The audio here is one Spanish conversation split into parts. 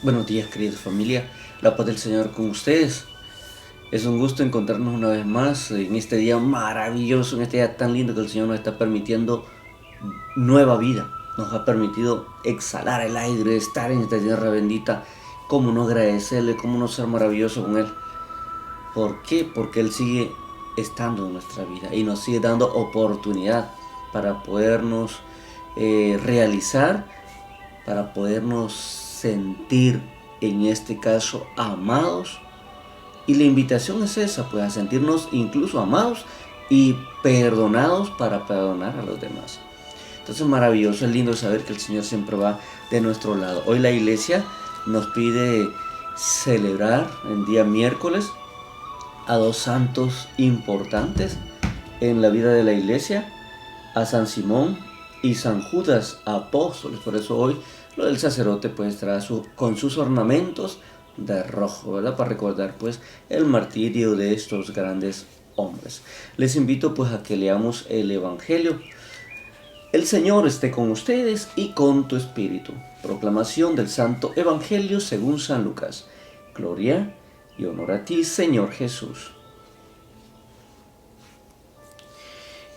Buenos días, querida familia. La paz del Señor con ustedes. Es un gusto encontrarnos una vez más en este día maravilloso, en este día tan lindo que el Señor nos está permitiendo nueva vida. Nos ha permitido exhalar el aire, estar en esta tierra bendita. Cómo no agradecerle, cómo no ser maravilloso con Él. ¿Por qué? Porque Él sigue estando en nuestra vida y nos sigue dando oportunidad para podernos realizar, para podernos sentir, en este caso, amados. Y la invitación es esa, pues a sentirnos incluso amados y perdonados para perdonar a los demás. Entonces maravilloso, es lindo saber que el Señor siempre va de nuestro lado. Hoy la iglesia nos pide celebrar el día miércoles a dos santos importantes en la vida de la iglesia, a San Simón y San Judas, apóstoles. Por eso hoy lo del sacerdote pues estará con sus ornamentos de rojo, ¿verdad? Para recordar pues el martirio de estos grandes hombres. Les invito pues a que leamos el Evangelio. El Señor esté con ustedes y con tu espíritu. Proclamación del Santo Evangelio según San Lucas. Gloria y honor a ti, Señor Jesús.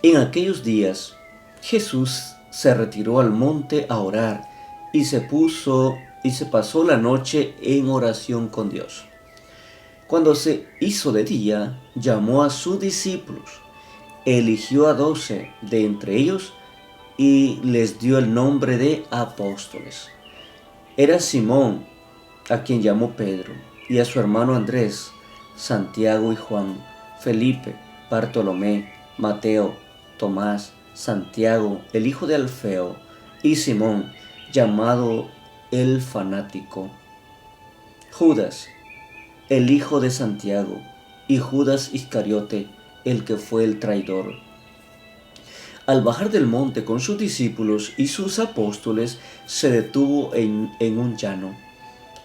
En aquellos días, Jesús se retiró al monte a orar y se pasó la noche en oración con Dios. Cuando se hizo de día, llamó a sus discípulos, eligió a 12 de entre ellos y les dio el nombre de apóstoles. Era Simón, a quien llamó Pedro, y a su hermano Andrés, Santiago y Juan, Felipe, Bartolomé, Mateo, Tomás, Santiago, el hijo de Alfeo, y Simón, llamado el fanático, Judas, el hijo de Santiago, y Judas Iscariote, el que fue el traidor. Al bajar del monte con sus discípulos y sus apóstoles, se detuvo en un llano.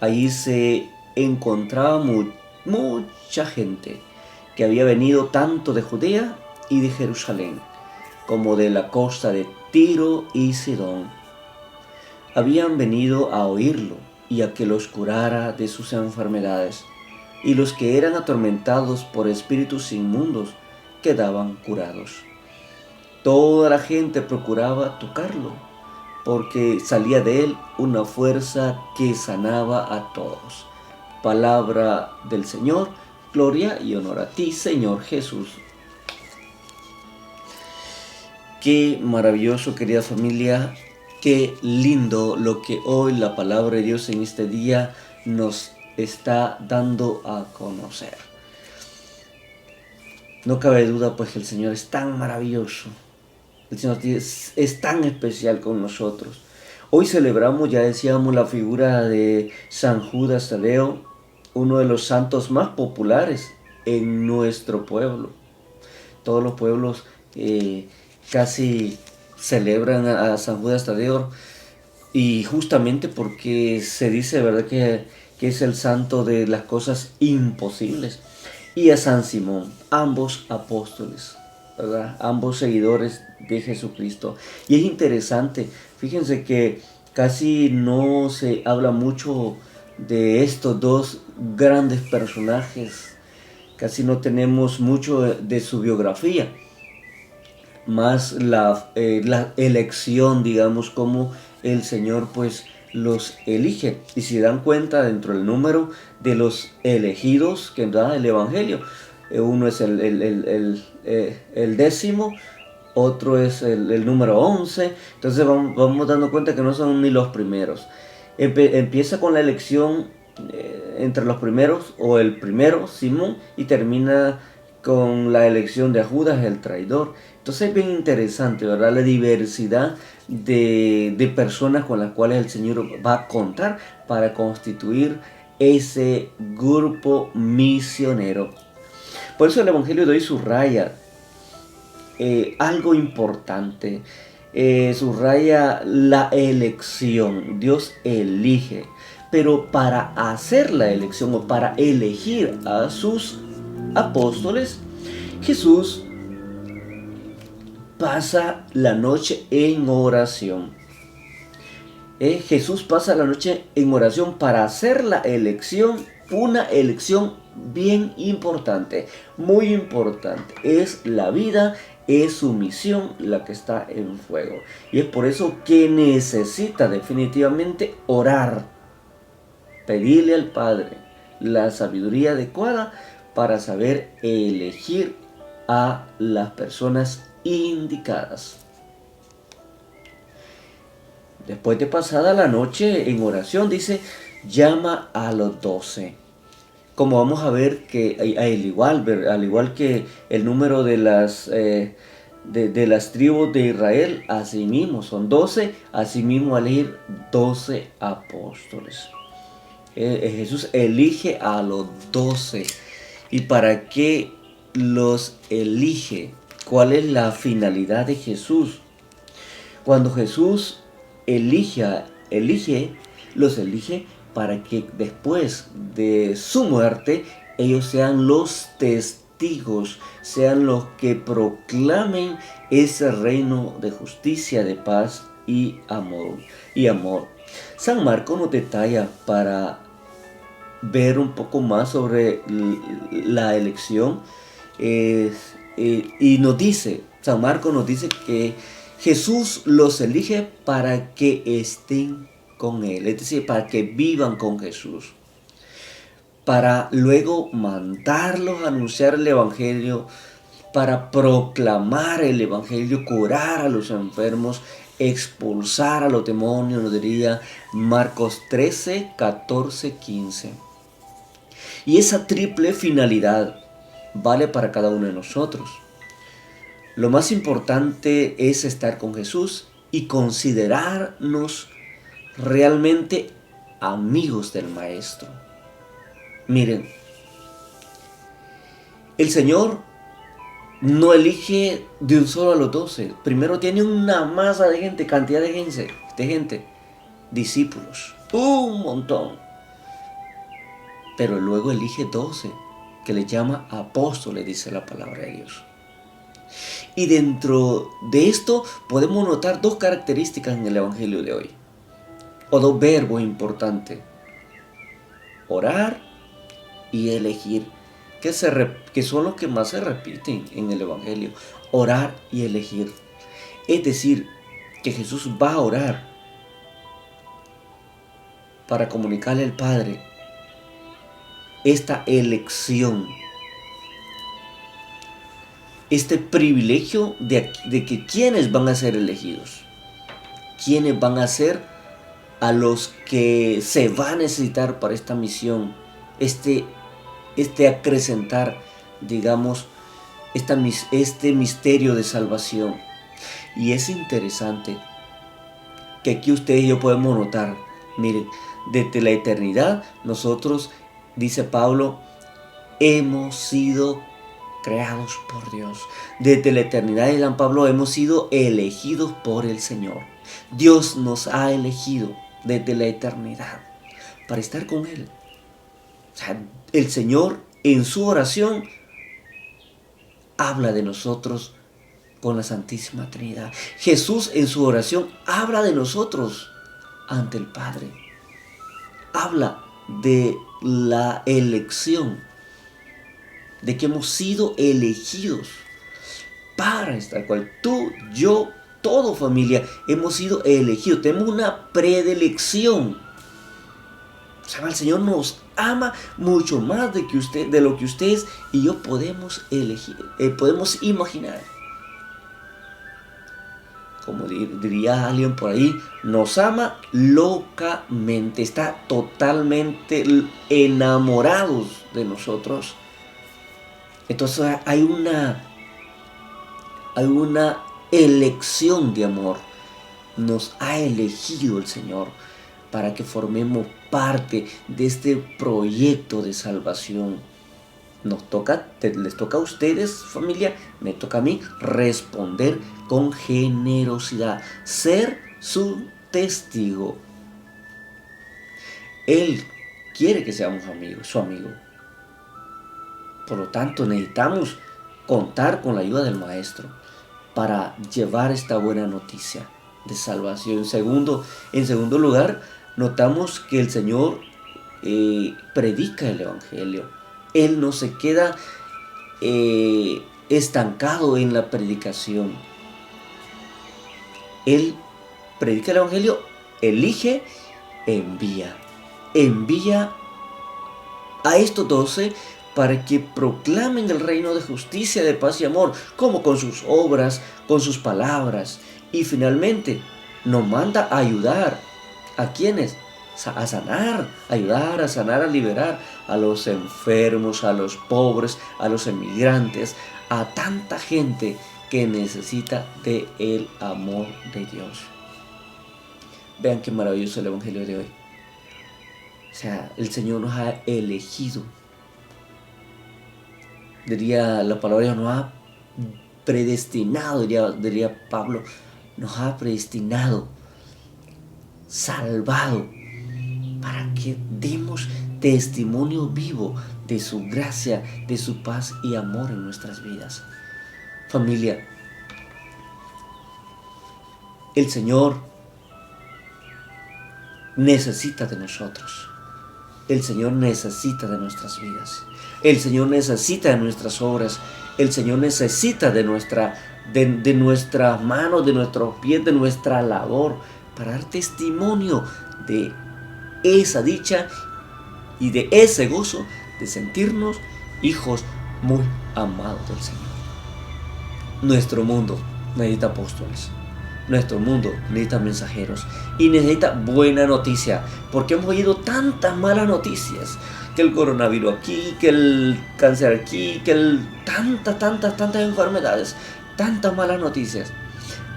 Allí se encontraba mucha gente que había venido tanto de Judea y de Jerusalén, como de la costa de Tiro y Sidón. Habían venido a oírlo y a que los curara de sus enfermedades, y los que eran atormentados por espíritus inmundos quedaban curados. Toda la gente procuraba tocarlo, porque salía de él una fuerza que sanaba a todos. Palabra del Señor, gloria y honor a ti, Señor Jesús. Qué maravilloso, querida familia, qué lindo lo que hoy la palabra de Dios en este día nos está dando a conocer. No cabe duda pues que el Señor es tan maravilloso. El Señor es tan especial con nosotros. Hoy celebramos, ya decíamos, la figura de San Judas Tadeo, uno de los santos más populares en nuestro pueblo. Todos los pueblos casi celebran a San Judas Tadeo, y justamente porque se dice, ¿verdad?, que es el santo de las cosas imposibles. Y a San Simón, ambos apóstoles, ¿verdad?, ambos seguidores de Jesucristo. Y es interesante, fíjense que casi no se habla mucho de estos dos grandes personajes, casi no tenemos mucho de su biografía, más la elección, digamos, como el Señor pues los elige. Y si dan cuenta, dentro del número de los elegidos que da el Evangelio, uno es el décimo, otro es el número 11. Entonces vamos dando cuenta que no son ni los primeros. Empieza con la elección entre los primeros, o el primero, Simón, y termina con la elección de Judas, el traidor. Entonces es bien interesante, ¿verdad?, la diversidad de personas con las cuales el Señor va a contar para constituir ese grupo misionero. Por eso el Evangelio de hoy subraya algo importante. Subraya la elección. Dios elige, pero para hacer la elección, o para elegir a sus apóstoles, Jesús pasa la noche en oración. Jesús pasa la noche en oración para hacer la elección, una elección bien importante, muy importante. Es la vida, es su misión la que está en fuego. Y es por eso que necesita definitivamente orar, pedirle al Padre la sabiduría adecuada para saber elegir a las personas indicadas. Después de pasada la noche en oración, dice, llama a los 12. Como vamos a ver que al igual que el número de las tribus de Israel, así mismo son 12, así mismo al ir 12 apóstoles. Jesús elige a los 12. ¿Y para qué los elige? ¿Cuál es la finalidad de Jesús? Cuando Jesús los elige para que después de su muerte ellos sean los testigos, sean los que proclamen ese reino de justicia, de paz y amor. San Marcos nos detalla para ver un poco más sobre la elección y nos dice, San Marcos nos dice que Jesús los elige para que estén con Él, es decir, para que vivan con Jesús, para luego mandarlos a anunciar el Evangelio, para proclamar el Evangelio, curar a los enfermos, expulsar a los demonios, nos diría Marcos 13, 14, 15. Y esa triple finalidad vale para cada uno de nosotros. Lo más importante es estar con Jesús y considerarnos realmente amigos del Maestro. Miren, el Señor no elige de un solo a los 12. Primero tiene una masa de gente, cantidad de gente, discípulos, un montón. Pero luego elige 12, que le llama apóstoles, dice la palabra de Dios. Y dentro de esto podemos notar dos características en el Evangelio de hoy, o dos verbos importantes: orar y elegir, que son los que más se repiten en el Evangelio. Orar y elegir. Es decir, que Jesús va a orar para comunicarle al Padre esta elección, este privilegio de que quienes van a ser elegidos, quienes van a ser a los que se va a necesitar para esta misión, este acrecentar, digamos, este misterio de salvación. Y es interesante que aquí ustedes y yo podemos notar, miren, desde la eternidad nosotros, dice Pablo, hemos sido creados por Dios. Desde la eternidad de San Pablo hemos sido elegidos por el Señor. Dios nos ha elegido desde la eternidad para estar con Él. O sea, el Señor en su oración habla de nosotros con la Santísima Trinidad. Jesús en su oración habla de nosotros ante el Padre. Habla de la elección, de que hemos sido elegidos para estar cual. Tú, yo, todo familia, hemos sido elegidos. Tenemos una predilección. O sea, el Señor nos ama mucho más de lo que ustedes y yo podemos elegir, podemos imaginar. Como diría alguien por ahí, nos ama locamente, está totalmente enamorados de nosotros. Entonces hay una elección de amor. Nos ha elegido el Señor para que formemos parte de este proyecto de salvación. Les toca a ustedes, familia, me toca a mí responder con generosidad, ser su testigo. Él quiere que seamos amigos, su amigo. Por lo tanto, necesitamos contar con la ayuda del Maestro para llevar esta buena noticia. de salvación. En segundo lugar, notamos que el Señor predica el Evangelio. Él no se queda estancado en la predicación. Él predica el Evangelio, elige, envía. Envía a estos 12 para que proclamen el reino de justicia, de paz y amor, como con sus obras, con sus palabras. Y finalmente nos manda a ayudar. ¿A quiénes? A sanar, ayudar a sanar, a liberar a los enfermos, a los pobres, a los emigrantes, a tanta gente que necesita del amor de Dios. Vean qué maravilloso el Evangelio de hoy. O sea, el Señor nos ha elegido. Diría la palabra, nos ha predestinado, diría Pablo, nos ha predestinado, salvado, para que demos testimonio vivo de su gracia, de su paz y amor en nuestras vidas. Familia, el Señor necesita de nosotros. El Señor necesita de nuestras vidas. El Señor necesita de nuestras obras. El Señor necesita de nuestras manos, de nuestros pies, de nuestra labor, para dar testimonio de esa dicha y de ese gozo de sentirnos hijos muy amados del Señor. Nuestro mundo necesita apóstoles. Nuestro mundo necesita mensajeros y necesita buena noticia, porque hemos oído tantas malas noticias, que el coronavirus aquí, que el cáncer aquí, que tantas enfermedades, tantas malas noticias.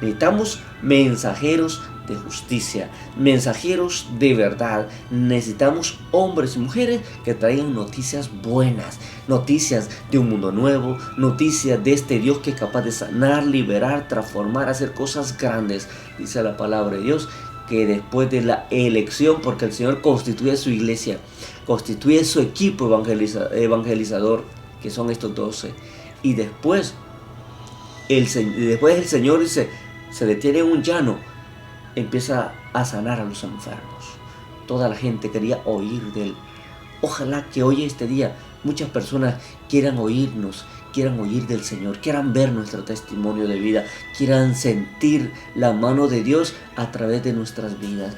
Necesitamos mensajeros de justicia, mensajeros de verdad. Necesitamos hombres y mujeres que traigan noticias buenas, noticias de un mundo nuevo, noticias de este Dios que es capaz de sanar, liberar, transformar, hacer cosas grandes. Dice la palabra de Dios que después de la elección, porque el Señor constituye su iglesia, constituye su equipo evangelizador, que son estos 12, y después el Señor dice, se detiene en un llano, empieza a sanar a los enfermos. Toda la gente quería oír de Él. Ojalá que hoy, este día, muchas personas quieran oírnos, quieran oír del Señor, quieran ver nuestro testimonio de vida, quieran sentir la mano de Dios a través de nuestras vidas.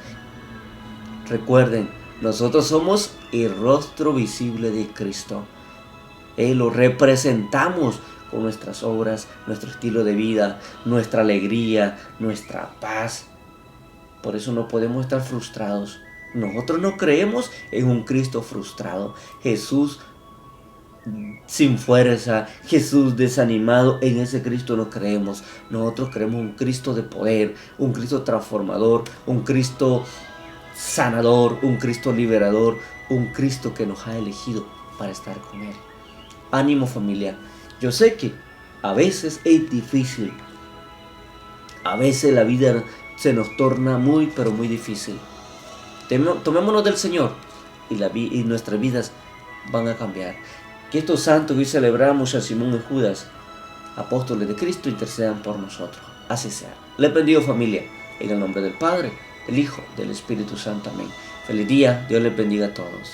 Recuerden, nosotros somos el rostro visible de Cristo. Lo representamos con nuestras obras, nuestro estilo de vida, nuestra alegría, nuestra paz. Por eso no podemos estar frustrados. Nosotros no creemos en un Cristo frustrado. Jesús sin fuerza, Jesús desanimado, en ese Cristo no creemos. Nosotros creemos un Cristo de poder, un Cristo transformador, un Cristo sanador, un Cristo liberador, un Cristo que nos ha elegido para estar con Él. Ánimo, familia. Yo sé que a veces es difícil. A veces la vida se nos torna muy, pero muy difícil. Tomémonos del Señor y nuestras vidas van a cambiar. Que estos santos que hoy celebramos, a Simón y Judas, apóstoles de Cristo, intercedan por nosotros. Así sea. Les bendigo, familia, en el nombre del Padre, del Hijo, del Espíritu Santo. Amén. Feliz día. Dios les bendiga a todos.